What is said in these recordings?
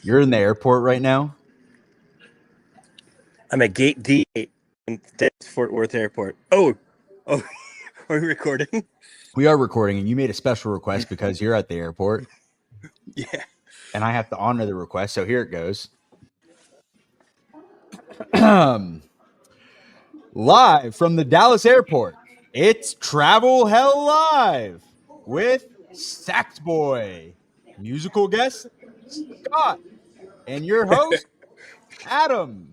You're in the airport right now? I'm at Gate D8 in Fort Worth Airport. Oh, are we recording? We are recording, and you made a special request because you're at the airport. Yeah. And I have to honor the request, so here it goes. Live from the Dallas airport, it's Travel Hell Live with Sax Boy, musical guest Scott, and your host, Adam.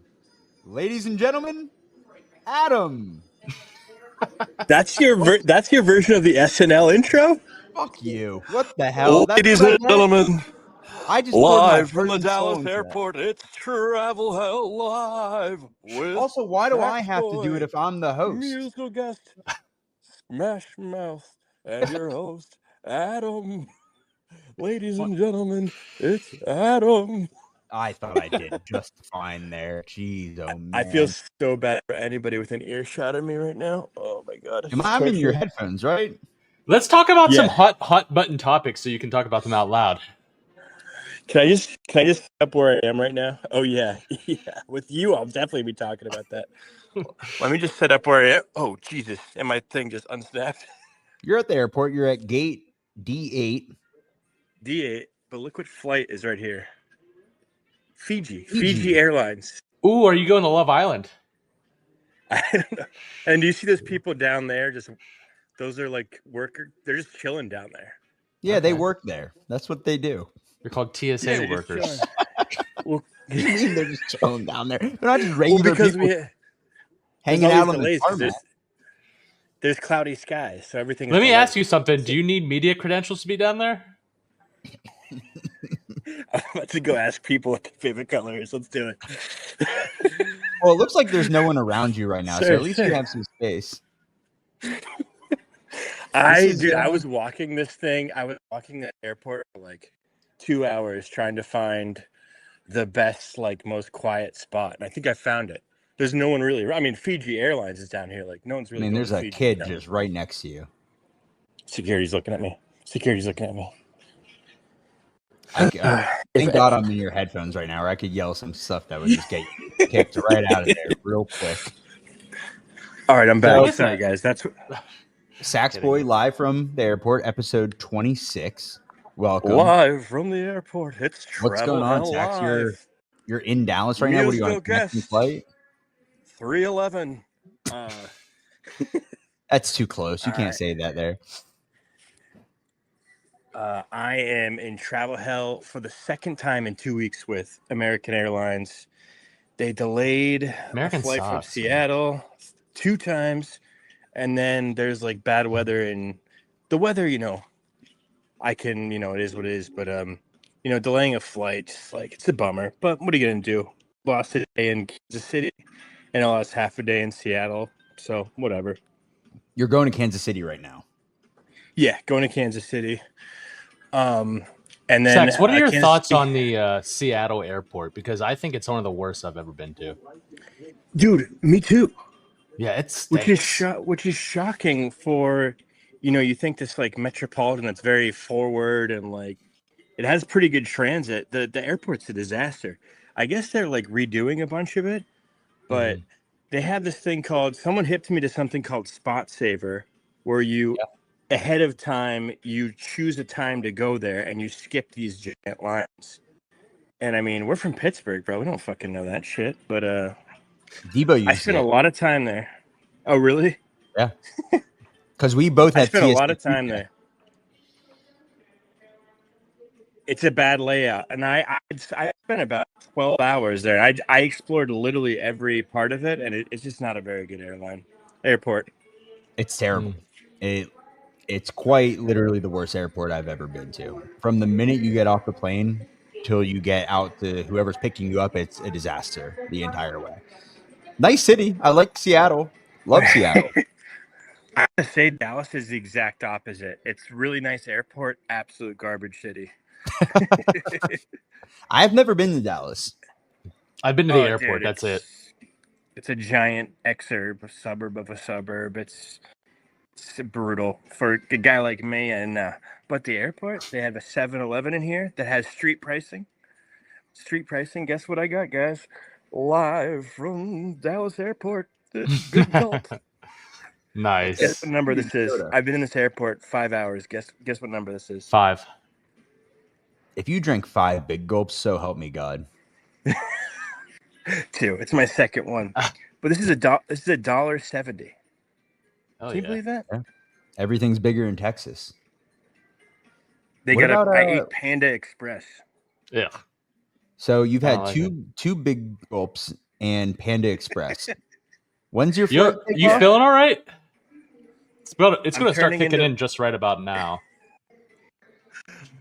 Ladies and gentlemen, Adam. That's your version of the SNL intro? Fuck you. What the hell? That's Ladies what I and get? gentlemen, I just recorded my live from the first Dallas song for that. airport, it's Travel Hell Live with Also, why do I Sax have to do it Boy, if I'm the host? musical guest, Smash Mouth, and your host, Adam. Ladies and gentlemen, it's Adam. I thought I did just fine there. Jeez, oh man. I feel so bad for anybody with an earshot of me right now. Oh my god. I'm in your headphones, right? Let's talk about Yeah. some hot button topics so you can talk about them out loud. Can I just set up where I am right now? Oh yeah. Yeah. With you, I'll definitely be talking about that. Let me just set up where I am. Oh Jesus. And my thing just unsnapped. You're at the airport. You're at gate D8. D8, but look what flight is right here. Fiji Airlines. Ooh, are you going to Love Island? I don't know. And do you see those people down there? Those are like workers. They're just chilling down there. Yeah, they work there. That's what they do. They're called TSA workers. Well, What do you mean they're just chilling down there? They're not just regular because people hanging out on the tarmac. There's cloudy skies, so everything. Let me ask you something. Do you need media credentials to be down there? I'm about to go ask people what their favorite color is. Let's do it. Well, it looks like there's no one around you right now, so at least you have some space. I was walking this thing. I was walking the airport for like 2 hours trying to find the best, like most quiet spot, and I think I found it. There's no one really. I mean, Fiji Airlines is down here. Like no one's really. I mean, there's a Fiji kid down. just right next to you. Security's looking at me. Thank God I'm in your headphones right now, or I could yell some stuff that would just get kicked right out of there real quick. All right, I'm back. So, sorry, guys. That's Sax Boy live from the airport, episode 26. Welcome. Live from the airport, it's What's Travel going on, Hell Sax? Live. You're in Dallas right now. What are you on a connecting flight? 311. That's too close. You can't say that there. I am in travel hell for the second time in 2 weeks with American Airlines. They delayed a flight from Seattle 2 times, and then there's like bad weather, and the weather, I can, it is what it is, but delaying a flight, just like it's a bummer. But what are you gonna do? Lost a day in Kansas City, and I lost half a day in Seattle, so whatever. You're going to Kansas City right now. Yeah, going to Kansas City. And then, Sax, what are your thoughts on the Seattle airport? Because I think it's one of the worst I've ever been to. Dude, me too. Yeah, it's which is shocking for, you think this like metropolitan that's very forward and like it has pretty good transit. The airport's a disaster. I guess they're like redoing a bunch of it, but they have this thing called. Someone hipped me to something called Spot Saver, where you. Yeah. Ahead of time, you choose a time to go there, and you skip these giant lines. And I mean, we're from Pittsburgh, bro. We don't fucking know that shit. But Debo, I spent a lot of time there. Oh, really? Yeah. Because we both had. I spent a lot of time there. It's a bad layout, and I spent about 12 hours there. I explored literally every part of it, and it's just not a very good airport. It's terrible. It's quite literally the worst airport I've ever been to. From the minute you get off the plane till you get out to whoever's picking you up, it's a disaster the entire way. Nice city. I like Seattle. Love Seattle. I have to say Dallas is the exact opposite. It's really nice airport, absolute garbage city. I've never been to Dallas. I've been to the airport. Dude, that's it. It's a giant suburb of a suburb. It's brutal for a guy like me. And but the airport, they have a 7-Eleven in here that has street pricing. street pricing. Guess what I got, guys? Live from Dallas Airport. Big gulp. Nice. Guess what number this is? Soda. I've been in this airport 5 hours. Guess what number this is? 5. If you drank 5 big gulps, so help me God. 2. It's my second one. But this is $1.70. Oh, Can you yeah. believe that? Everything's bigger in Texas. They What got. about, I ate Panda Express. Yeah. So you've I had don't like two big gulps and Panda Express. When's your You, flight? take you off? feeling all right? It's going I'm to start turning kicking into- in just right about now.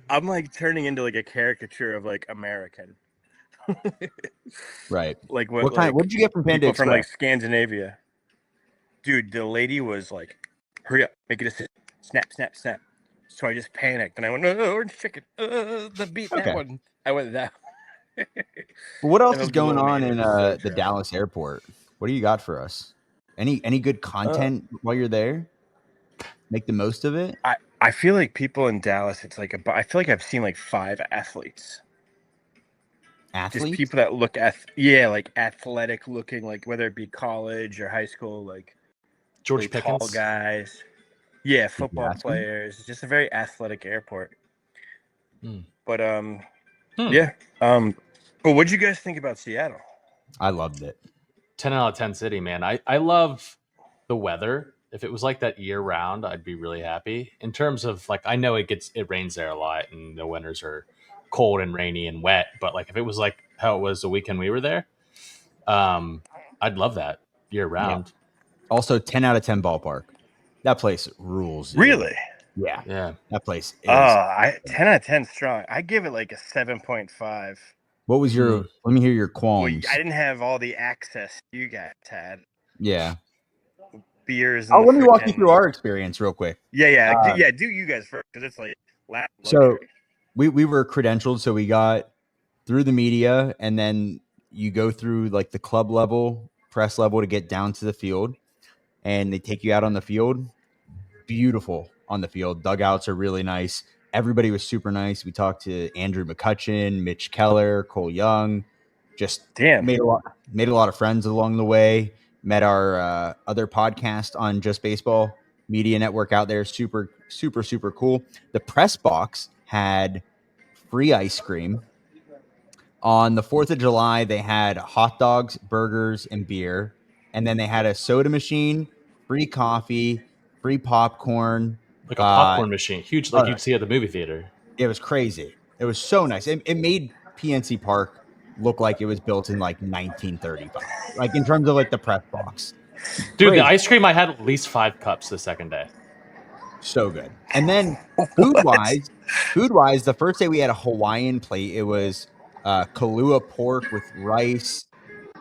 I'm like turning into like a caricature of like American. Right. Like What kind? What did you get from Panda people Express? from like Scandinavia. Dude, the lady was like, hurry up, make it a snap, snap, snap. So I just panicked and I went, oh, orange chicken. Beat Okay. that one. I went that. What else That is was a going little on man, in it was so the dry. Dallas airport? What do you got for us? Any good content while you're there? Make the most of it. I feel like people in Dallas, it's like I feel like I've seen like 5 athletes. Athletes. Just people that look like athletic looking, like whether it be college or high school, like George really tall Pickens. guys. Yeah, football ask him? players. It's just a very athletic airport. Hmm. But Hmm. yeah. But what'd you guys think about Seattle? I loved it. 10 out of 10 city, man. I love the weather. If it was like that year round, I'd be really happy. In terms of like, I know it rains there a lot and the winters are cold and rainy and wet, but like if it was like how it was the weekend we were there, I'd love that year round. Also, 10 out of 10 ballpark. That place rules. Dude. Really? Yeah. Yeah. That place is. 10 out of 10 strong. I give it like a 7.5. What was your? Let me hear your Well, qualms. I didn't have all the access you guys had. Yeah. Beers. Oh, And let me walk you through our experience real quick. Yeah. Do you guys first because it's like So luxury. we were credentialed, so we got through the media, and then you go through like the club level, press level to get down to the field, and they take you out on the field. Beautiful on the field. Dugouts are really nice. Everybody was super nice. We talked to Andrew McCutcheon, Mitch Keller, Cole Young. Just made a lot of friends along the way. Met our other podcast on Just Baseball Media Network out there. Super, super, super cool. The press box had free ice cream. On the 4th of July, they had hot dogs, burgers, and beer. And then they had a soda machine, free coffee, free popcorn. Like a popcorn machine. Huge, like you'd see at the movie theater. It was crazy. It was so nice. It made PNC Park look like it was built in like 1935. Like in terms of like the press box. Dude, Crazy. the ice cream, I had at least 5 cups the second day. So good. And then food-wise, the first day we had a Hawaiian plate. It was Kahlua pork with rice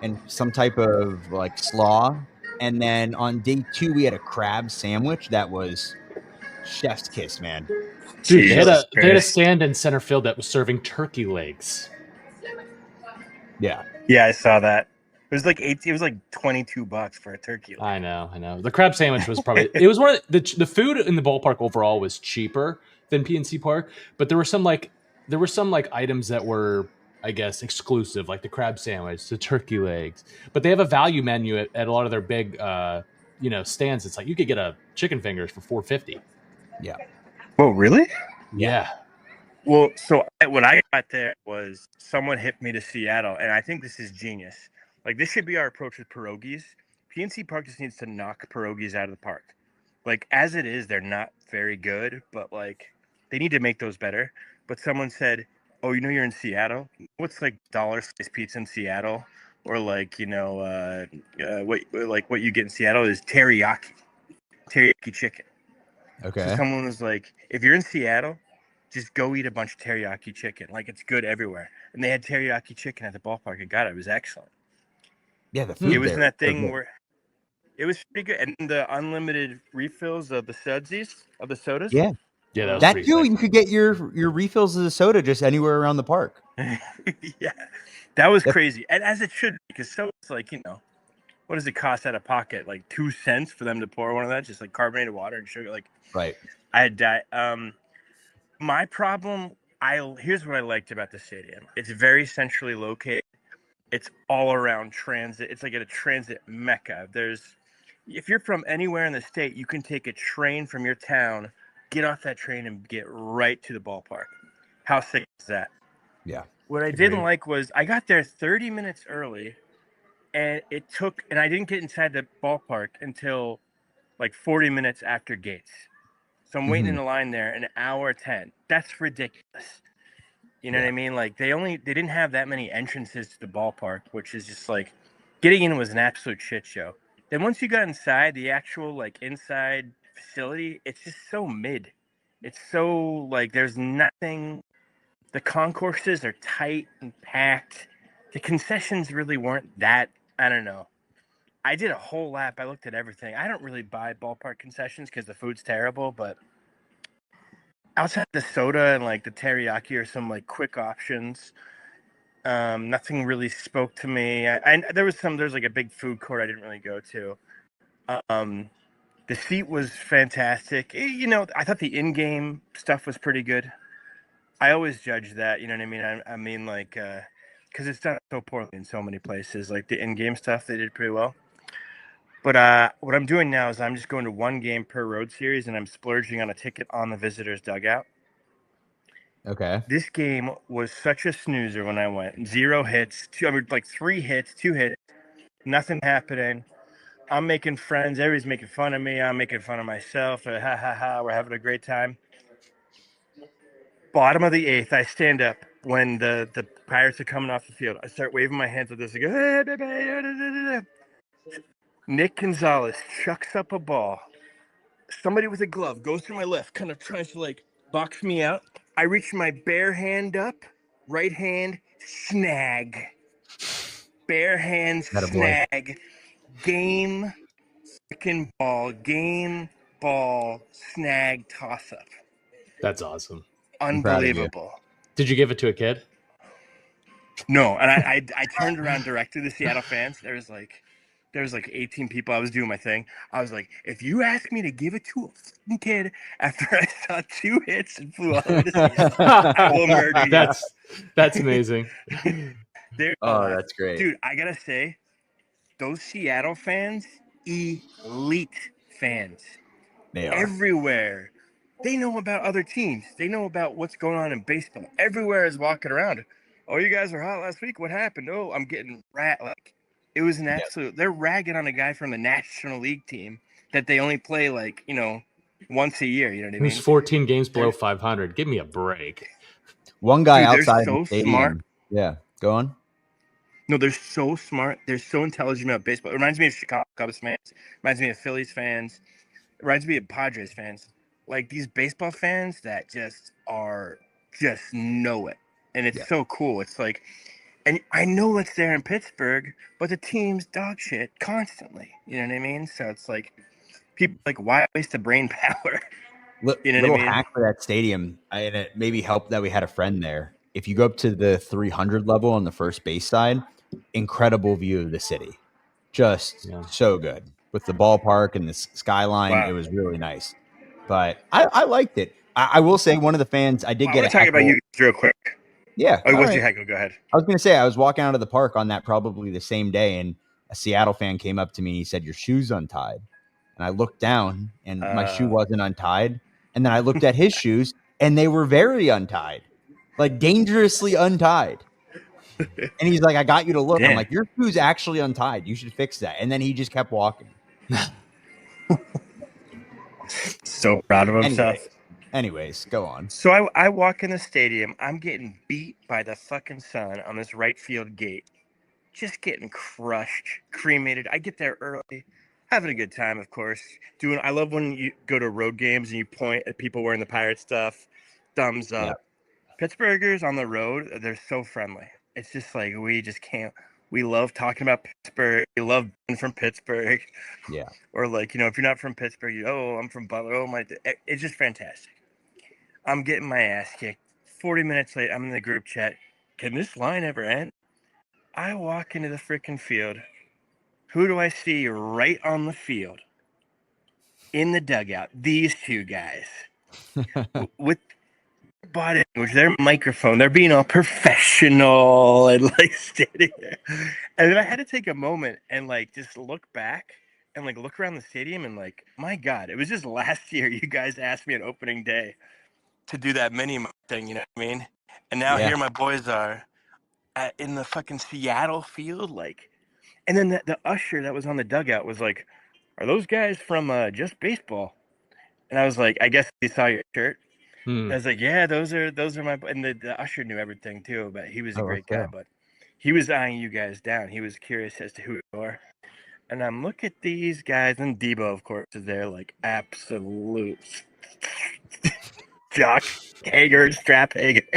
and some type of like slaw. And then on day 2, we had a crab sandwich that was chef's kiss, man. Dude, they had a stand in center field that was serving turkey legs. Yeah. Yeah, I saw that. It was like it was like $22 for a turkey leg. I know. The crab sandwich was probably it was one of the food in the ballpark overall was cheaper than PNC Park, but there were some items that were, I guess, exclusive, like the crab sandwich, the turkey legs. But they have a value menu at a lot of their big stands. It's like you could get a chicken fingers for $4.50. Yeah. Oh, really? Yeah. Well, so what I got there was someone hit me to Seattle, and I think this is genius. Like, this should be our approach with pierogies. PNC Park just needs to knock pierogies out of the park. Like, as it is, they're not very good, but, like, they need to make those better. But someone said, oh, you're in Seattle? What's, like, $1 pizza in Seattle? Or, like, what you get in Seattle is teriyaki chicken. Okay. So someone was like, if you're in Seattle, just go eat a bunch of teriyaki chicken. Like, it's good everywhere. And they had teriyaki chicken at the ballpark. I got it. It was excellent. Yeah, the food. It was there. in that thing where it was pretty good. And the unlimited refills of the sudsies, of the sodas. Yeah. Yeah, that too. You could get your refills of the soda just anywhere around the park. Yeah. That was crazy. And as it should be, because soda's like, what does it cost out of pocket? Like 2 cents for them to pour one of that? Just like carbonated water and sugar. Like, right. I had that. My problem Here's what I liked about the stadium. It's very centrally located. It's all around transit. It's like a transit mecca. If you're from anywhere in the state, you can take a train from your town, get off that train, and get right to the ballpark. How sick is that? Yeah. What I Agreed. didn't like was I got there 30 minutes early, and I didn't get inside the ballpark until like 40 minutes after gates. So I'm waiting in the line there an hour 10. That's ridiculous. You know what I mean? Like they didn't have that many entrances to the ballpark, which is just like getting in was an absolute shit show. Then once you got inside the actual like inside facility, it's just so mid. It's so like there's nothing. The concourses are tight and packed. The concessions really weren't that. I don't know. I did a whole lap. I looked at everything. I don't really buy ballpark concessions because the food's terrible, but outside the soda and like the teriyaki or some like quick options, nothing really spoke to me. There's like a big food court I didn't really go to. The seat was fantastic. You know, I thought the in-game stuff was pretty good. I always judge that, you know what I mean? I mean, like, because it's done so poorly in so many places. Like the in-game stuff, they did pretty well. But what I'm doing now is I'm just going to one game per road series, and I'm splurging on a ticket on the visitors' dugout. Okay. This game was such a snoozer when I went. 0 hits, 3 hits, 2 hits, nothing happening. I'm making friends. Everybody's making fun of me. I'm making fun of myself. Ha ha ha. We're having a great time. Bottom of the 8th, I stand up when the Pirates are coming off the field. I start waving my hands like this. I go, hey, baby. Nick Gonzalez chucks up a ball. Somebody with a glove goes to my left, kind of tries to like box me out. I reach my bare hand up, right hand, snag. Bare hand, snag. Game ball, snag, toss up. That's awesome. Unbelievable. Did you give it to a kid? No, and I turned around directly to the Seattle fans. There was like 18 people. I was doing my thing. I was like, if you ask me to give it to a fucking kid after I saw 2 hits and flew all the way to Seattle, I will murder you. That's amazing. That's great. Dude, I gotta say, those Seattle fans, elite fans. They are. Everywhere. They know about other teams. They know about what's going on in baseball. Everywhere is walking around. Oh, you guys were hot last week. What happened? Oh, I'm getting like it was an absolute. They're ragging on a guy from the National League team that they only play like, you know, once a year. You know what I mean? Who's 14 games below 500? Give me a break. One guy Dude, outside they're the so stadium. smart. Yeah, go on. No, they're so smart. They're so intelligent about baseball. It reminds me of Chicago Cubs fans. It reminds me of Phillies fans. It reminds me of Padres fans. Like these baseball fans that just know it. And it's so cool. It's like, and I know it's there in Pittsburgh, but the team's dog shit constantly. You know what I mean? So it's like, people like, why waste the brain power? You know, little hack for that stadium, and it maybe helped that we had a friend there. If you go up to the 300 level on the first base side, incredible view of the city, just so good with the ballpark and the skyline. Wow. It was really nice, but I liked it. I will say one of the fans I did get. Talking about you real quick. Yeah, what's your heckle? Go ahead. I was going to say I was walking out of the park on that probably the same day, and a Seattle fan came up to me and he said, "Your shoe's untied," and I looked down and my shoe wasn't untied. And then I looked at his shoes, and they were very untied, like dangerously untied. And he's like, I got you to look. I'm like, your shoe's actually untied. You should fix that. And then he just kept walking. So proud of himself. Anyways, go on. So I walk in the stadium. I'm getting beat by the fucking sun on this right field gate. Just getting crushed, cremated. I get there early. Having a good time, of course. I love when you go to road games and you point at people wearing the Pirate stuff. Thumbs up. Yeah. Pittsburghers on the road, they're so friendly. It's just like we just can't. We love talking about Pittsburgh. We love being from Pittsburgh. Yeah. Or like, you know, if you're not from Pittsburgh, I'm from Butler. Oh my! It's just fantastic. I'm getting my ass kicked. 40 minutes late, I'm in the group chat. Can this line ever end? I walk into the freaking field. Who do I see right on the field? In the dugout, these 2 guys. body language, their microphone, they're being all professional and like standing there. And then I had to take a moment and like just look back and like look around the stadium and like, my God, it was just last year you guys asked me on opening day to do that mini thing, you know what I mean? And now Yeah. here my boys are in the fucking Seattle field, like, and then the usher that was on the dugout was like, "Are those guys from Just Baseball?" And I was like, "I guess they saw your shirt." I was like, "Yeah, those are my." And the usher knew everything too, but he was a Oh, great let's guy. go. But he was eyeing you guys down. He was curious as to who you are. And I'm look at these guys, and Debo, of course, is there, like absolute Jock Hager, Strap Hager.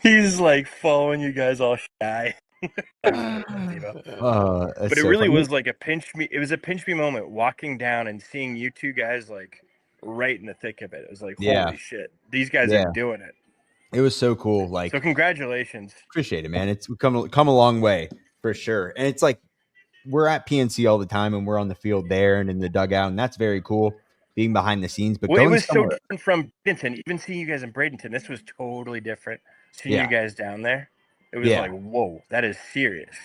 He's like following you guys all shy. Oh, that's But it so really funny. was like a pinch me. It was a pinch me moment walking down and seeing you two guys like right in the thick of it. It was like, Yeah. holy shit, these guys Yeah. are doing it. It was so cool. So Like, congratulations. appreciate it, man. It's come a long way for sure. And it's like we're at PNC all the time, and we're on the field there and in the dugout, and that's very cool being behind the scenes. But Well, it going was so somewhere, different from Bradenton. Even seeing you guys in Bradenton, this was totally different. Seeing Yeah. you guys down there, it was Yeah. like, whoa, that is serious.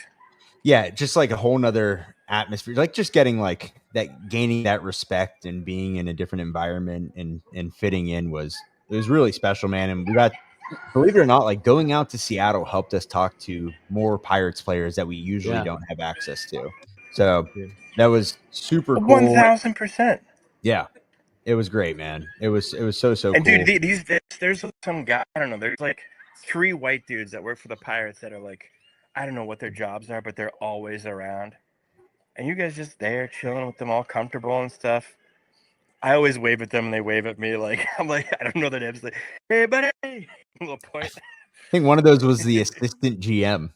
yeah, just like a whole nother atmosphere, like just getting like that, gaining that respect and being in a different environment and fitting in was really special, man. And we got, believe it or not, like going out to Seattle helped us talk to more Pirates players that we usually Yeah. don't have access to. So Yeah. that was super cool. 1000%. Yeah, it was great, man. It was so And cool. dude, there's some guy, I don't know, there's like 3 white dudes that work for the Pirates that are like, I don't know what their jobs are, but they're always around. And you guys just there chilling with them, all comfortable and stuff. I always wave at them and they wave at me like I'm like, I don't know their names. Like, hey buddy, little point. I think one of those was the assistant GM.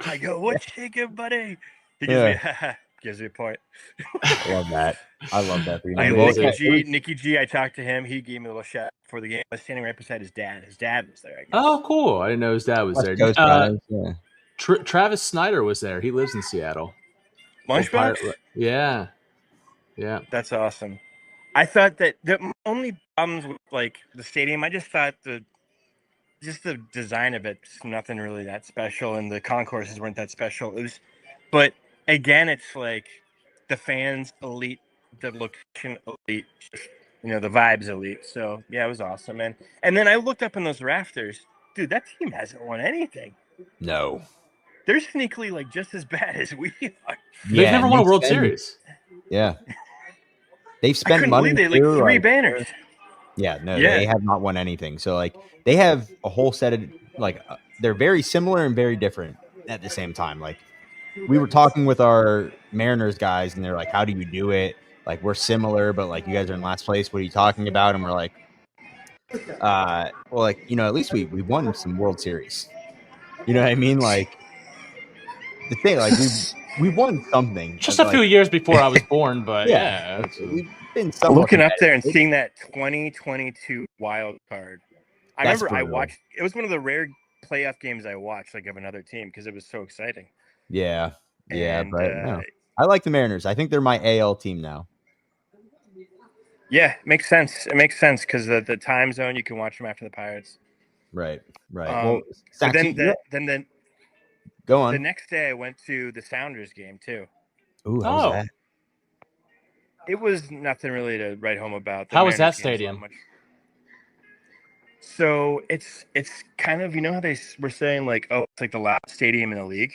I go, what's shaking, buddy? He gives me a point. I love that. I love that for you. Like Well, Amazing. Nicky G, I talked to him. He gave me a little shout before the game. I was standing right beside his dad. His dad was there, I guess. Oh, cool. I didn't know his dad was West there. Coast guys, yeah. Travis Snyder was there. He lives in Seattle. Lunchbox? Yeah. Yeah. That's awesome. I thought that the only problems with like the stadium, I just thought the design of it's nothing really that special, and the concourses weren't that special. It was, but again, it's like the fans elite, the location elite, you know, the vibes elite. So yeah, it was awesome, man. And then I looked up in those rafters, dude. That team hasn't won anything. No. They're sneakily like just as bad as we are. They've never and won a they World spend- Series. Yeah. They've I spent couldn't money believe they too, like 3 like- banners. Yeah, no, Yeah. they have not won anything. So like they have a whole set of like they're very similar and very different at the same time. Like we were talking with our Mariners guys, and they're like, "How do you do it? Like we're similar, but like you guys are in last place. What are you talking about?" And we're like, well, like at least we won some World Series. You know what I mean? Like the thing, like we won something. Just a like, few years before I was born, but Yeah. yeah. We've been somewhat Looking up there and competitive. seeing that 2022 wild card. I That's remember I brutal. watched. It was one of the rare playoff games I watched, like of another team, because it was so exciting. Yeah, And but no, I like the Mariners. I think they're my AL team now. yeah, it makes sense. It makes sense because the time zone, you can watch them after the Pirates. Right. Well, But Saxon, then go on. the next day I went to the Sounders game too. Ooh, how's Oh. that? It was nothing really to write home about. The How was that Mariners game's not stadium? much. So it's kind of, you know how they were saying like, oh, it's like the loudest stadium in the league.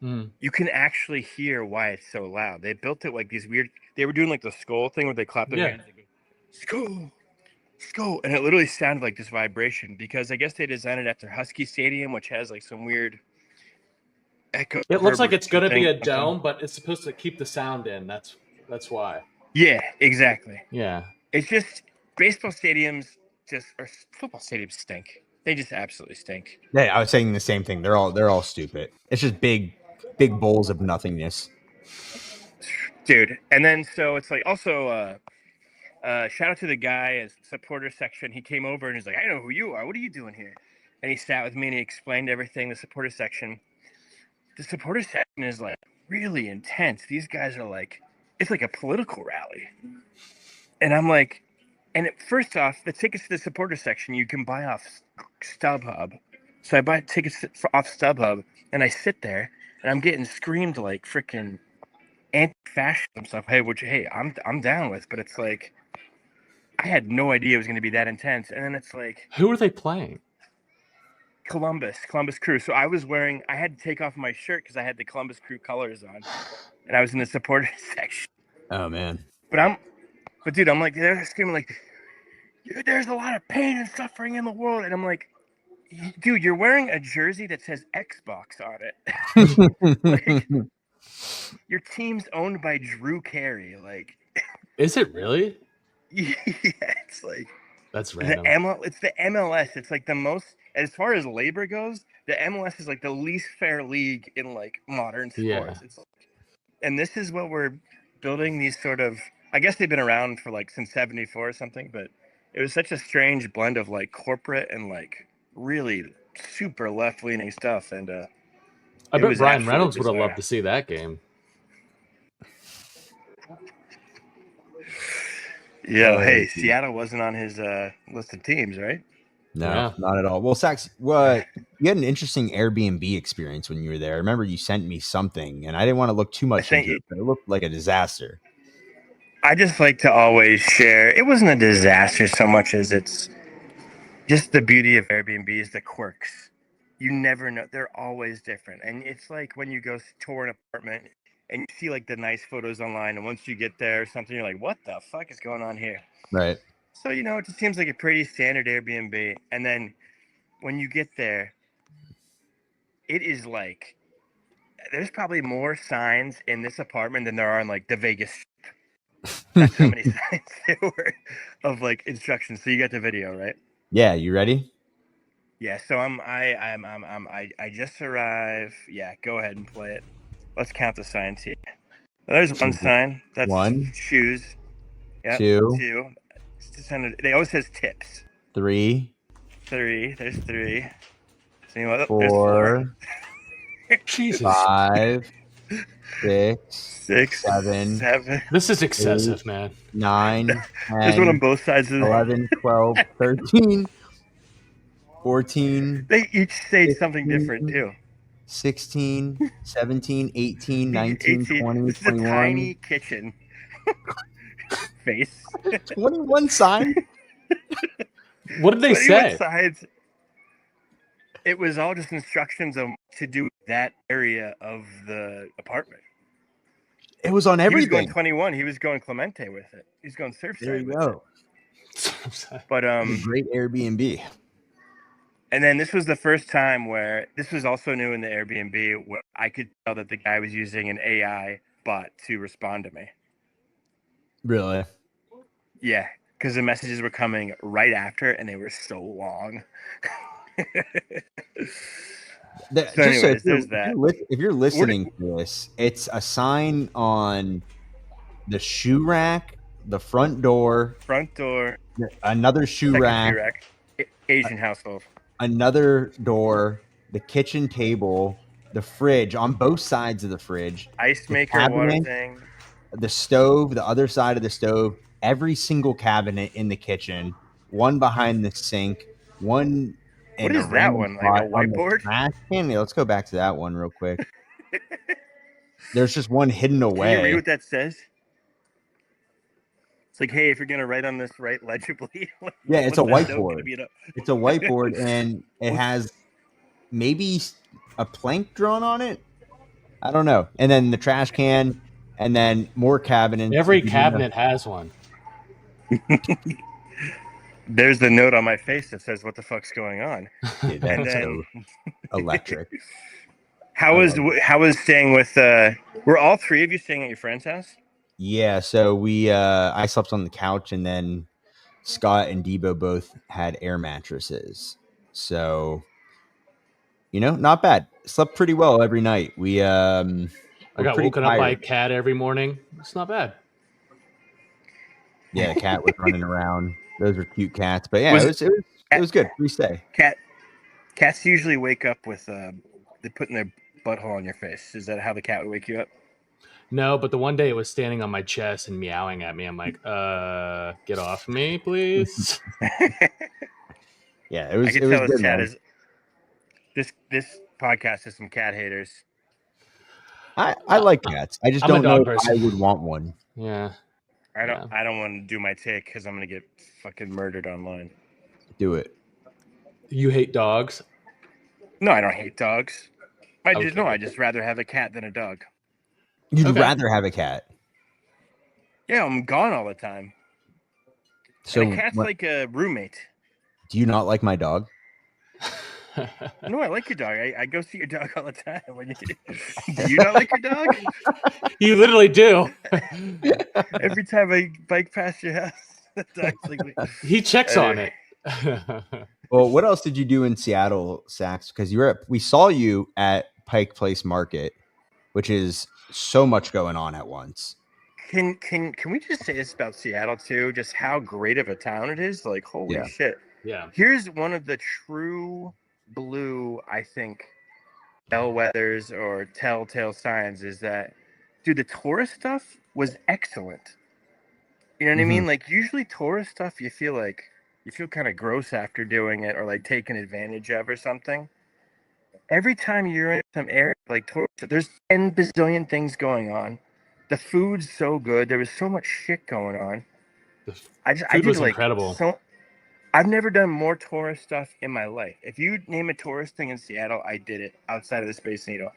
Mm. You can actually hear why it's so loud. They built it like these weird. They were doing like the skull thing where they clap their Yeah. hands. They go, skull, and it literally sounded like this vibration because I guess they designed it after Husky Stadium, which has like some weird echo. It looks like it's going to be a something. dome, but it's supposed to keep the sound in. That's why. Yeah, exactly. Yeah. It's just baseball stadiums or football stadiums stink. They just absolutely stink. Yeah, I was saying the same thing. They're all stupid. It's just big bowls of nothingness. Dude. And then so it's like also shout out to the guy as supporter section. He came over and he's like, I know who you are. What are you doing here? And he sat with me and he explained everything. The supporter section is like really intense. These guys are like, it's like a political rally. And I'm like, first off, the tickets to the supporter section you can buy off StubHub. So I buy tickets off StubHub, and I sit there, and I'm getting screamed like freaking anti-fascism stuff. Hey, I'm down with, but it's like I had no idea it was going to be that intense. And then it's like, Who are they playing? Columbus Crew. So I had to take off my shirt because I had the Columbus Crew colors on, and I was in the supporter section. Oh man. But dude, I'm like, they're screaming like, there's a lot of pain and suffering in the world, and I'm like, dude, you're wearing a jersey that says Xbox on it. Like, your team's owned by Drew Carey. Like, Is it really? yeah, it's like That's random. it's the MLS. It's like the most, as far as labor goes, the MLS is like the least fair league in like modern sports. Yeah. It's like, and this is what we're building, these sort of, I guess they've been around for like since 74 or something, but it was such a strange blend of like corporate and like really super left-leaning stuff. And I bet was Brian absolutely Reynolds would have bizarre. loved to see that game. Yeah, hey, Seattle wasn't on his list of teams, right? No, Yeah. not at all. Well, Sax, what you had an interesting Airbnb experience when you were there. I remember you sent me something, and I didn't want to look too much into it, but it looked like a disaster. I just like to always share. It wasn't a disaster so much as it's just the beauty of Airbnb is the quirks. You never know; they're always different, and it's like when you go tour an apartment and you see like the nice photos online, and once you get there or something, you're like, "What the fuck is going on here?" Right. So, it just seems like a pretty standard Airbnb. And then when you get there, it is like, there's probably more signs in this apartment than there are in like the Vegas Strip. That's how many signs there were of like instructions. So you got the video, right? Yeah. You ready? Yeah. So I just arrived. Yeah. Go ahead and play it. Let's count the signs here. There's one sign. That's One. Shoes. Yep. Two. They always says tips. Three. There's three. See what? Four. There's four. Jesus. 5, 6, 6, 7. This is excessive, man. 9. 10, There's one on both sides of the 11, 12, 13, 14. They each say 15, something different too. 16, 17, 18, 19, 20, This is 21. a tiny kitchen. Face. 21 sign. What did they say? Sides. It was all just instructions on what to do with that area of the apartment. It was on He was everything. going 21. He was going Clemente with it. He's going Surfside. There you with go. it. But Great Airbnb. and then this was the first time where this was also new in the Airbnb where I could tell that the guy was using an AI bot to respond to me. Really? Yeah, because the messages were coming right after, and they were so long. If you're listening to this, it's a sign on the shoe rack, the front door, another shoe rack, Asian household, another door, the kitchen table, the fridge on both sides of the fridge, ice maker, water thing, the stove, the other side of the stove, every single cabinet in the kitchen, one behind the sink, one. What is that one? Like a whiteboard? Yeah, let's go back to that one real quick. There's just one hidden away. Can you read what that says? It's like, hey, if you're gonna write on this, write legibly. Yeah, it's a whiteboard. It's a whiteboard, and it has maybe a plank drawn on it. I don't know. And then the trash can, and then more cabinets. Every cabinet has one. There's the note on my face that says, "What the fuck's going on?" Dude, and then electric. How was staying with? Were all three of you staying at your friend's house? Yeah. So I slept on the couch, and then Scott and Debo both had air mattresses. So, not bad. Slept pretty well every night. I got woken up by a cat every morning. It's not bad. Yeah, the cat was running around. Those were cute cats, but yeah, it was good. Free stay. Cats usually wake up with they putting their butthole on your face. Is that how the cat would wake you up? No, but the one day it was standing on my chest and meowing at me. I'm like, get off me, please. Yeah, I it can was tell good, this chat man. is this podcast is some cat haters. I like cats. I just I'm a don't know dog if I person. would want one. Yeah. I Yeah. don't want to do my take because I'm gonna get fucking murdered online. Do it. You hate dogs? No, I don't hate dogs. I Okay. just rather have a cat than a dog. You'd Okay. rather have a cat. Yeah, I'm gone all the time. So And a cat's what, like a roommate. do you not like my dog? No, I like your dog. I go see your dog all the time. Do you not like your dog? You literally do. Every time I bike past your house, the dog's like, He checks on it. Well, what else did you do in Seattle, Sax? Because we saw you at Pike Place Market, which is so much going on at once. Can we just say this about Seattle too? Just how great of a town it is. Like, holy Yeah. shit. Yeah. Here's one of the true blue, I think, bellwethers or telltale signs is that, dude, the tourist stuff was excellent. You know what I mean? Like, usually tourist stuff, you feel kind of gross after doing it or like taken advantage of or something. Every time you're in some area like tourist, there's 10 bazillion things going on. The food's so good. There was so much shit going on. The I food did was like incredible. so. I've never done more tourist stuff in my life. If you name a tourist thing in Seattle, I did it outside of the Space Needle.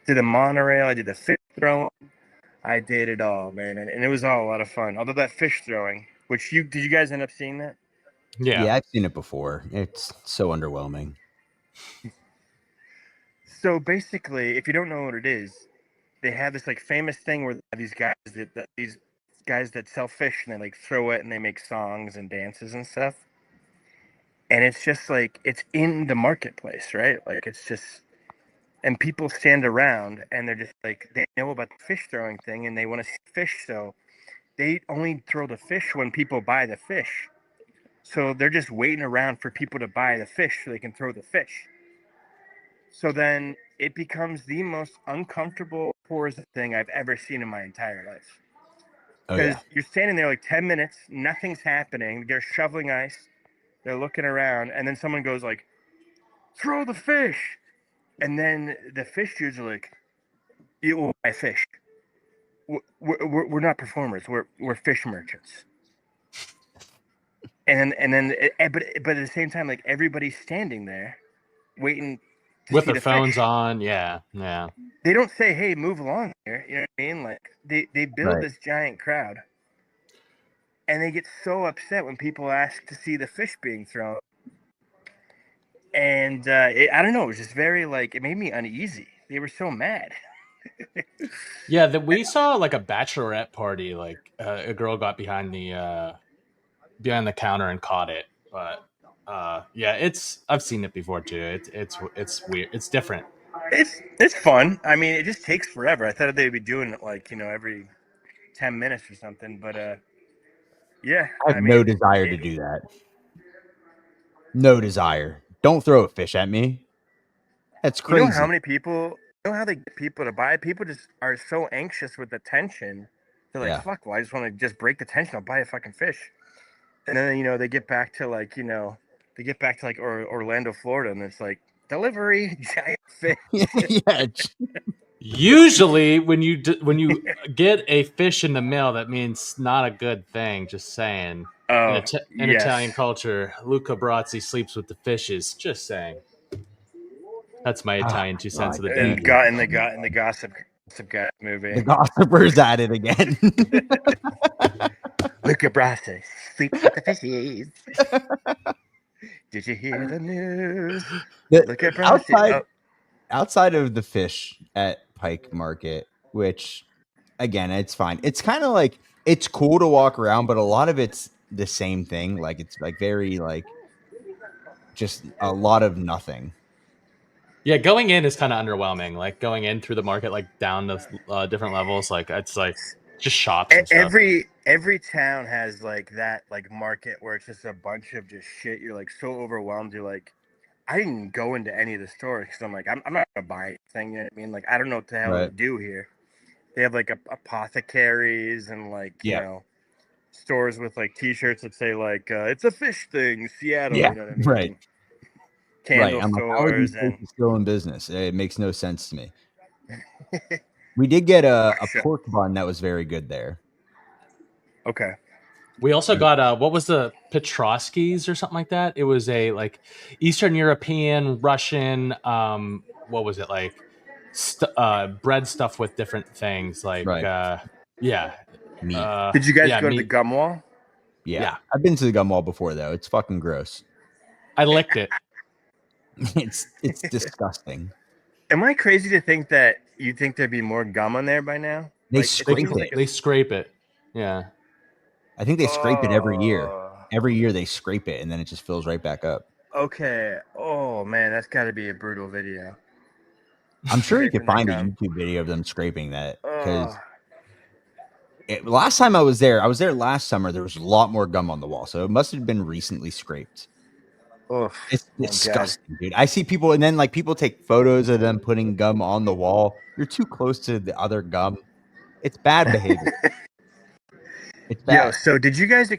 Did the monorail. I did the fish throwing. I did it all, man, and it was all a lot of fun. Although that fish throwing, which did you guys end up seeing that? Yeah. I've seen it before. It's so underwhelming. So basically, if you don't know what it is, they have this like famous thing where they have these guys that sell fish and they like throw it and they make songs and dances and stuff. And it's just like it's in the marketplace, right? Like it's just and people stand around and they're just like they know about the fish throwing thing and they want to see fish, so they only throw the fish when people buy the fish. So they're just waiting around for people to buy the fish so they can throw the fish. So then it becomes the most uncomfortable tourism thing I've ever seen in my entire life. Oh Because yeah. you're standing there like 10 minutes, nothing's happening. They're shoveling ice, they're looking around, and then someone goes like, "Throw the fish," and then the fish dudes are like, "You will buy fish. We're not performers. We're fish merchants." And then but at the same time, like everybody's standing there, waiting to With see their the phones fish. on. Yeah. Yeah. They don't say, "Hey, move along here." You know what I mean? Like they build Right. this giant crowd, and they get so upset when people ask to see the fish being thrown. And I don't know, it was just very like it made me uneasy. They were so mad. Yeah, that we saw like a bachelorette party. Like a girl got behind the counter and caught it. But yeah, I've seen it before too. It's weird. It's different. It's fun. I mean, it just takes forever. I thought they'd be doing it like every 10 minutes or something. But yeah, I have no desire to do that. No desire. Don't throw a fish at me. That's You know crazy. how many people? You know how they get people to buy it? People just are so anxious with the tension. They're like, Yeah. "Fuck! Well, I just want to just break the tension. I'll buy a fucking fish." And then they get back to like they get back to like Orlando, Florida, and it's like delivery giant fish. Yeah. Usually, when you get a fish in the mail, that means not a good thing. Just saying. Oh, In yes. Italian culture, Luca Brazzi sleeps with the fishes. Just saying. That's my Italian 2 cents of the day. In the gossip guy movie. The gossipers at it again. Luca Brasi sleeps with the fishies. Did you hear the news? Luca Brasi. Outside of the fish at Pike Market, which again, it's fine. It's kind of like it's cool to walk around, but a lot of it's the same thing. Like it's like very like just a lot of nothing. Yeah, going in is kind of underwhelming. Like going in through the market, like down the different levels, like it's like just shops and stuff. Every town has like that like market where it's just a bunch of just shit. You're like so overwhelmed. You're like, I didn't go into any of the stores because I'm like, I'm not gonna buy anything. You know what I mean? Like I don't know what the hell to do here. They have like apothecaries and like you Yeah. know stores with like T-shirts that say like it's a fish thing, Seattle. Yeah, You know what I mean? right. And candle I'm like, how are these stores and places still in business? It makes no sense to me. We did get a Sure. pork bun that was very good there. okay. We also got what was the Petrovskis or something like that? It was a like Eastern European, Russian, what was it like bread stuff with different things like Right. yeah. Meat. Did you guys yeah, go to the meat. gum wall? Yeah. Yeah. I've been to the gum wall before though. It's fucking gross. I licked it. It's disgusting. Am I crazy to think that you think there'd be more gum on there by now? They Like, it scrape seems it. like They scrape it. Yeah. I think they scrape it every year. Oh, Every year they scrape it and then it just fills right back up. okay. Oh man, that's got to be a brutal video. I'm sure you could Scraping the find a gum. YouTube video of them scraping that because Oh, last time I was there last summer. There was a lot more gum on the wall, so it must have been recently scraped. oof. It's Oh, God. disgusting, dude. I see people, and then like people take photos of them putting gum on the wall. You're too close to the other gum. It's bad behavior. It's Yo, bad. so did you guys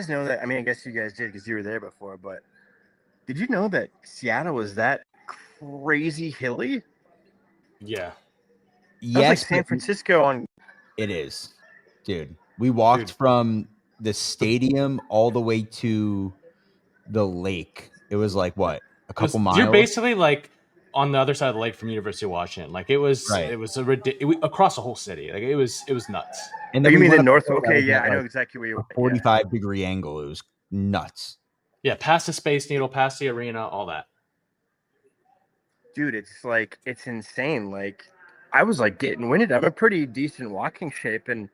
know that? I mean, I guess you guys did because you were there before, but did you know that Seattle was that crazy hilly? Yeah. That was Yes, like San but Francisco on. it is, dude. We walked from the stadium all the way to the lake. It was like what, a couple miles? You're basically like on the other side of the lake from University of Washington. Like it was Right. it was across the whole city. Like it was nuts. And Oh, then you we mean the went up north? hill that Okay, was yeah, at, I know like, exactly where you a were. 45-degree angle. It was nuts. Yeah, past the Space Needle, past the arena, all that. Dude, it's insane. Like, I was like getting winded. I'm a pretty decent walking shape, and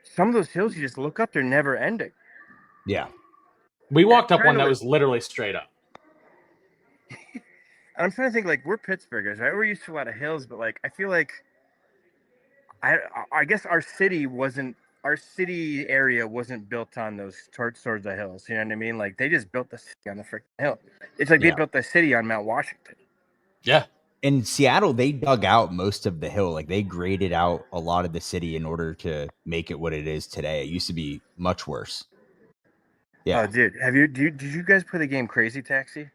some of those hills you just look up, they're never ending. Yeah. We walked up trying one to that li- was literally straight up. And I'm trying to think, like, we're Pittsburghers, right? We're used to a lot of hills, but like, I feel like I guess our city area wasn't built on those sorts of hills. You know what I mean? Like, they just built the city on the freaking hill. It's like they Yeah. built the city on Mount Washington. Yeah. In Seattle, they dug out most of the hill. Like they graded out a lot of the city in order to make it what it is today. It used to be much worse. Yeah. Oh, dude, did you guys play the game Crazy Taxi?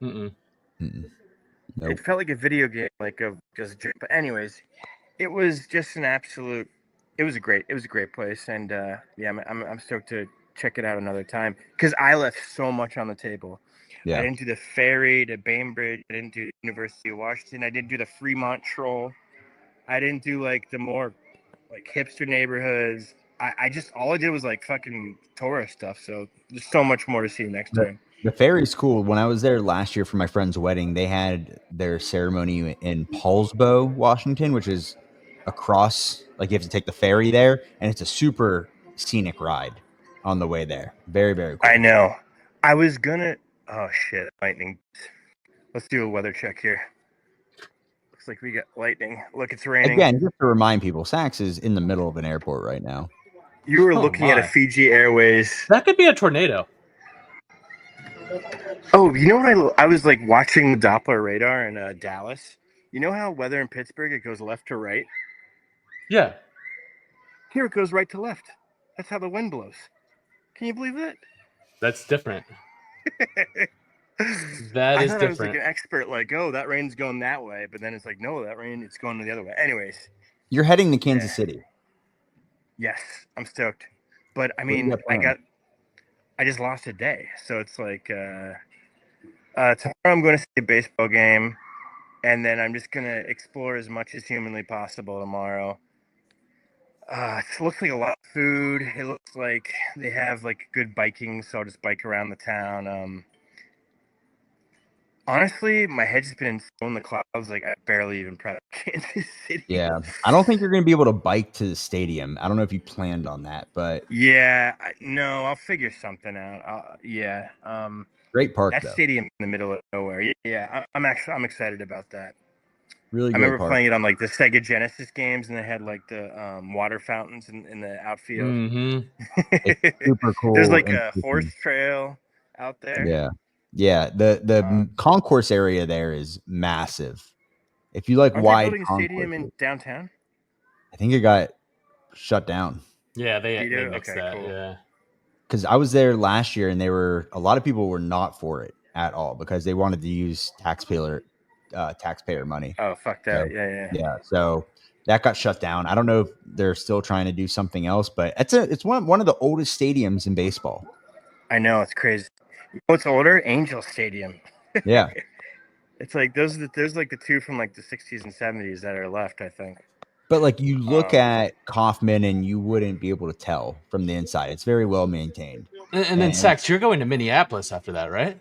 Mm-mm. Mm-mm. It Nope. felt like a video game, like of just. But anyways, it was just an absolute. It was a great place, and yeah, I'm stoked to check it out another time because I left so much on the table. Yeah. I didn't do the ferry to Bainbridge. I didn't do University of Washington. I didn't do the Fremont Troll. I didn't do like the more like hipster neighborhoods. I just all I did was like fucking tourist stuff. So there's so much more to see next time. The ferry's cool. When I was there last year for my friend's wedding, they had their ceremony in Paulsbo, Washington, which is across, like you have to take the ferry there, and it's a super scenic ride on the way there. Very, very cool. I know. I was gonna. Oh shit! Lightning. Let's do a weather check here. Looks like we got lightning. Look, it's raining. Again, just to remind people, Saks is in the middle of an airport right now. You were Oh, looking at a my. Fiji Airways. That could be a tornado. Oh, you know what? I was like watching the Doppler radar in Dallas. You know how weather in Pittsburgh it goes left to right. Yeah. Here it goes right to left. That's how the wind blows. Can you believe that? That's different. I That is thought I was like different. an expert, like, oh, that rain's going that way, but then it's like, no, that rain it's going the other way. Anyways, You're heading to Kansas Yeah. City. yes, I'm stoked. But I What do you mean, got planned? I just lost a day, so it's like tomorrow I'm going to see a baseball game, and then I'm just going to explore as much as humanly possible tomorrow. It looks like a lot of food. It looks like they have like good biking, so I'll just bike around the town. Honestly, my head's just been so in the clouds. Like I barely even prepped Kansas City. Yeah. I don't think you're going to be able to bike to the stadium. I don't know if you planned on that, but Yeah, no, I'll figure something out. Yeah, great park, that though. stadium in the middle of nowhere. Yeah, I'm excited about that. Really I great remember park. playing it on like the Sega Genesis games, and they had like the water fountains in the outfield. Mm-hmm. Super cool. There's like a interesting. horse trail out there. Yeah. Yeah. The concourse area there is massive. If you like Aren't they wide building a stadium in concourses. downtown? I think it got shut down. Yeah, they Vito? mixed Okay, that. cool. Yeah. Because I was there last year and a lot of people were not for it at all because they wanted to use taxpayer money. Oh, fuck that. So, Yeah. yeah. So that got shut down. I don't know if they're still trying to do something else, but it's one of the oldest stadiums in baseball. I know, it's crazy. You know what's older? Angel Stadium. Yeah. It's like there's like the two from like the 60s and 70s that are left, I think. But like you look at Kauffman and you wouldn't be able to tell from the inside. It's very well maintained. And then Sax, you're going to Minneapolis after that, right?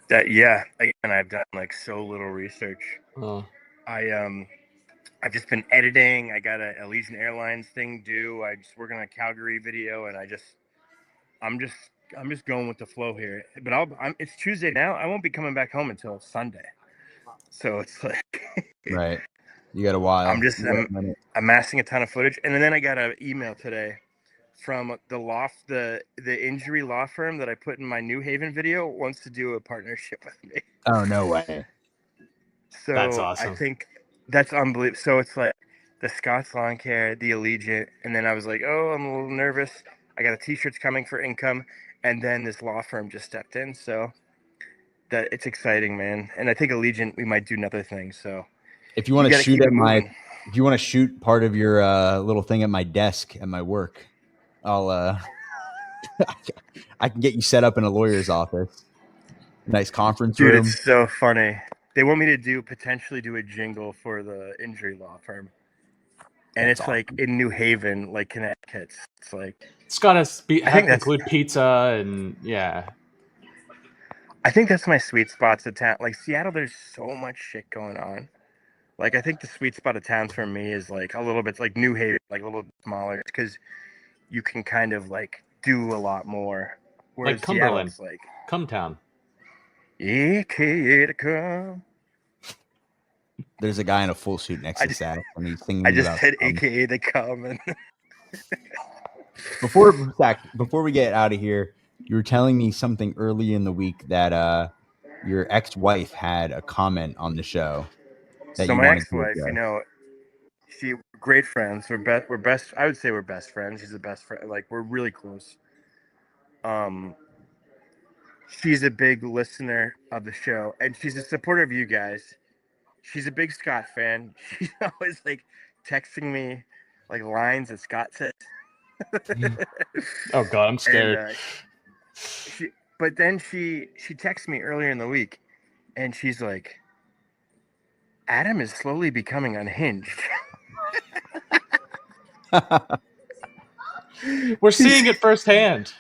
That yeah. Again, I've done like so little research. Oh. I've just been editing. I got a Allegiant Airlines thing due. I just working on a Calgary video, and I'm just going with the flow here. But it's Tuesday now. I won't be coming back home until Sunday. So it's like Right. You got a while. I'm amassing a ton of footage, and then I got an email today from the injury law firm that I put in my New Haven video wants to do a partnership with me. Oh, no way. So That's awesome. I think that's unbelievable. So it's like the Scott's Lawn Care, the Allegiant, and then I was like, oh, I'm a little nervous. I got a t-shirts coming for income, and then this law firm just stepped in. So that it's exciting, man. And I think Allegiant, we might do another thing. So if you want to shoot moving. if you want to shoot part of your little thing at my desk at my work, I'll I can get you set up in a lawyer's office. Nice conference room. It's so funny. They want me to potentially do a jingle for the injury law firm. And That's it's awesome. Like in New Haven, like Connecticut. It's like it's gotta include pizza and yeah. I think that's my sweet spots of town. Like Seattle, there's so much shit going on. Like I think the sweet spot of town for me is like a little bit like New Haven, like a little bit smaller, because you can kind of like do a lot more. Whereas like Cumberland, Seattle's like Cumtown. AKA to come. There's a guy in a full suit next to Saddle, and he's singing. I just said AKA to come. And before we get out of here, you were telling me something early in the week that your ex-wife had a comment on the show. So my ex-wife, we're great friends. We're best. I would say we're best friends. She's the best friend. Like we're really close. She's a big listener of the show, and she's a supporter of you guys. She's a big Scott fan. She's always like texting me like lines that Scott says. Oh God, I'm scared. But then she texted me earlier in the week, and she's like, Adam is slowly becoming unhinged. We're seeing it firsthand.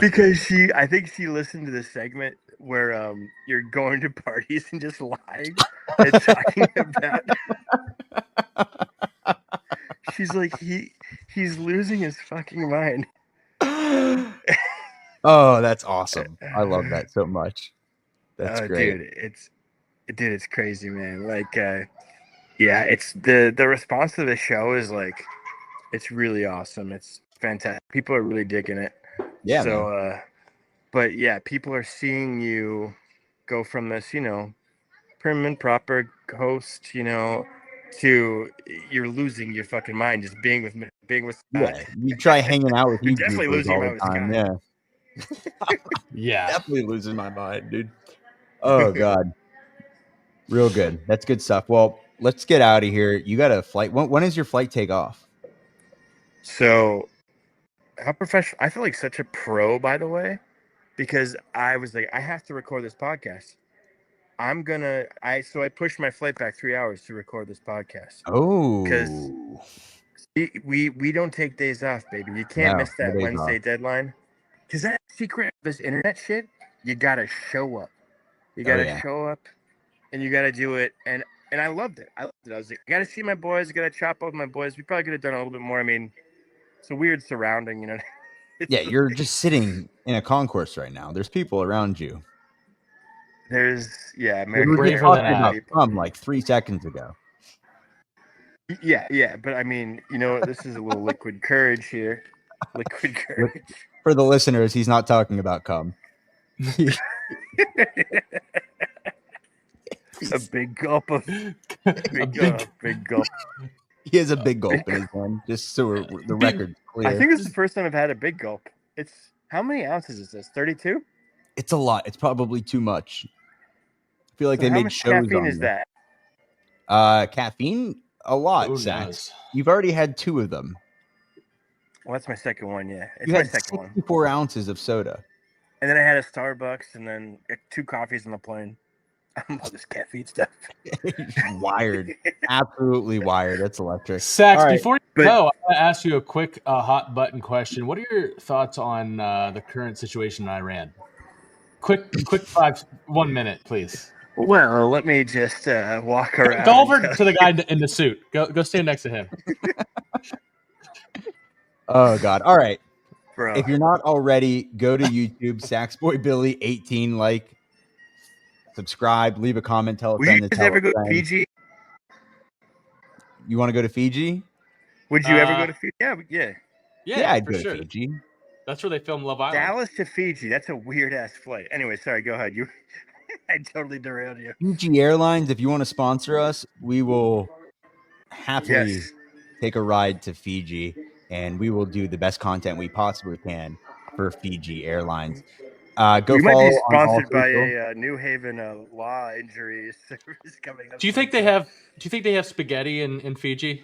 Because I think she listened to the segment where you're going to parties and just lying and talking about. She's like he's losing his fucking mind. Oh, that's awesome! I love that so much. That's great, dude. It's crazy, man. Like, yeah, it's the response to the show is like, it's really awesome. It's fantastic. People are really digging it. Yeah. So, but yeah, people are seeing you go from this, prim and proper host, to you're losing your fucking mind just being with Scott. Yeah, you try hanging out with you definitely losing all my the time. Scott. Yeah. Yeah. Definitely losing my mind, dude. Oh God. Real good. That's good stuff. Well, let's get out of here. You got a flight. When is your flight take off? So how professional. I feel like such a pro, by the way, because I was like, I have to record this podcast. So I pushed my flight back 3 hours to record this podcast. Oh, because we don't take days off, baby. You can't miss that Wednesday deadline. Because that secret of this internet shit, you gotta show up. You gotta show up, and you gotta do it. And I loved it. I was like, I gotta see my boys. I gotta chop up with my boys. We probably could have done a little bit more. I mean, it's a weird surrounding, Yeah, you're just sitting in a concourse right now. There's people around you. American braver than that. Like 3 seconds ago. Yeah, but I mean, this is a little liquid courage here. Liquid courage. For the listeners, he's not talking about cum. A big gulp of big gulp. He has a big gulp in his hand, just so the record's clear. I think this is the first time I've had a big gulp. It's how many ounces is this? 32? It's a lot. It's probably too much. I feel like So they how made much shows caffeine on is this. that? Caffeine, a lot. Who Sax. knows? You've already had 2 of them. Well, that's my second one. Yeah, it's You my had second one. 64 ounces of soda. And then I had a Starbucks, and then 2 coffees on the plane. I'm all this caffeine stuff. Wired, absolutely wired. That's electric. Sax, All right, before you but- go, I want to ask you a quick hot button question. What are your thoughts on the current situation in Iran? Quick 1 minute, please. Well, let me just walk around. Go over and to the guy in the suit. Go stand next to him. Oh God. All right. bro. If you're not already, go to YouTube, Saxboybilly18, like, subscribe, leave a comment, tell a Would friend you to guys tell ever a go to friend. Fiji? You want to go to Fiji? Would you ever go to Fiji? Yeah. Yeah, I'd for go sure. to Fiji. That's where they film Love Island. Dallas to Fiji. That's a weird ass flight. Anyway, sorry. Go ahead. You. I totally derailed you. Fiji Airlines, if you want to sponsor us, we will happily Yes. take a ride to Fiji, and we will do the best content we possibly can for Fiji Airlines. Go We might follow be on all sponsored by social. a New Haven law injury service coming up. Do you think they have? Do you think they have spaghetti in Fiji?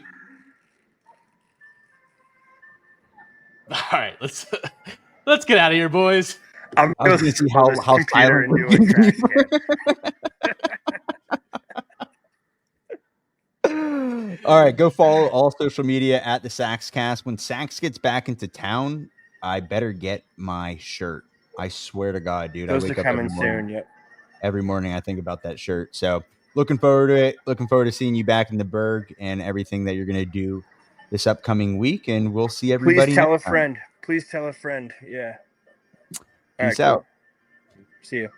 All right, let's get out of here, boys. I'm I was going going to see how computer silent into we're a trash can. All right, go follow all social media at the Saxcast. When Sax gets back into town, I better get my shirt. I swear to God, dude. Those I are wake up every coming morning. soon. Yep. Every morning I think about that shirt. So looking forward to it. Looking forward to seeing you back in the Berg and everything that you're going to do this upcoming week. And we'll see everybody Please tell a next time. friend. Please tell a friend. Yeah. All Peace right, cool. out. See you.